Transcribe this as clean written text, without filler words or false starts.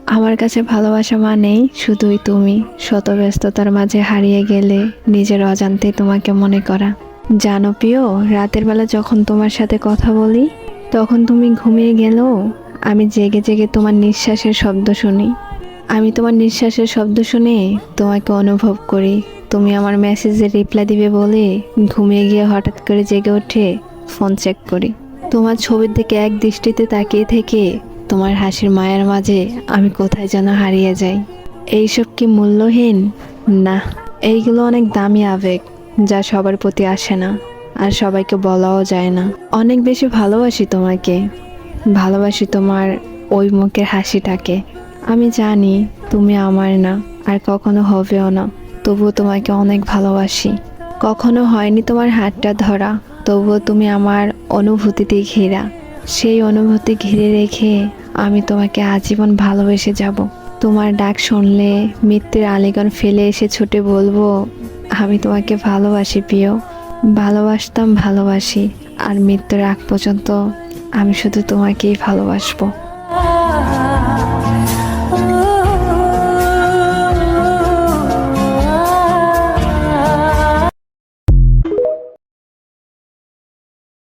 আমার কাছে ভালোবাসা মানেই শুধুই তুমি, শত ব্যস্ততার মাঝে হারিয়ে গেলে নিজের অজান্তে তোমাকে মনে করা। জানো প্রিয়, রাতের বেলা যখন তোমার সাথে কথা বলি, তখন তুমি ঘুমিয়ে গেলেও আমি জেগে জেগে তোমার নিঃশ্বাসের শব্দ শুনি। আমি তোমার নিঃশ্বাসের শব্দ শুনে তোমাকে অনুভব করি। তুমি আমার মেসেজে রিপ্লাই দিবে বলে ঘুমিয়ে গিয়ে হঠাৎ করে জেগে উঠে ফোন চেক করি। তোমার ছবির দিকে এক দৃষ্টিতে তাকিয়ে থেকে তোমার হাসির মায়ার মাঝে আমি কোথায় যেন হারিয়ে যাই। এইসব কি মূল্যহীন? না, এইগুলো অনেক দামি আবেগ, যা সবার প্রতি আসে না, আর সবাইকে বলাও যায় না। অনেক বেশি ভালোবাসি তোমাকে, ভালোবাসি তোমার ওই মুখের হাসিটাকে। আমি জানি তুমি আমার না, আর কখনো হবেও না, তবুও তোমাকে অনেক ভালোবাসি। কখনো হয়নি তোমার হাতটা ধরা, তবুও তুমি আমার অনুভূতিতে ঘেরা। সেই অনুভূতি ঘিরে রেখে আমি তোমাকে আজীবন ভালোবেসে যাব। তোমার ডাক শুনলে মৃত্যুর আলিঙ্গন ফেলে এসে ছুটে বলবো, আমি তোমাকে ভালোবাসি প্রিয়। ভালোবাসতাম, ভালোবাসি, আর মৃত্যুর আগ পর্যন্ত আমি শুধু তোমাকেই ভালোবাসবো।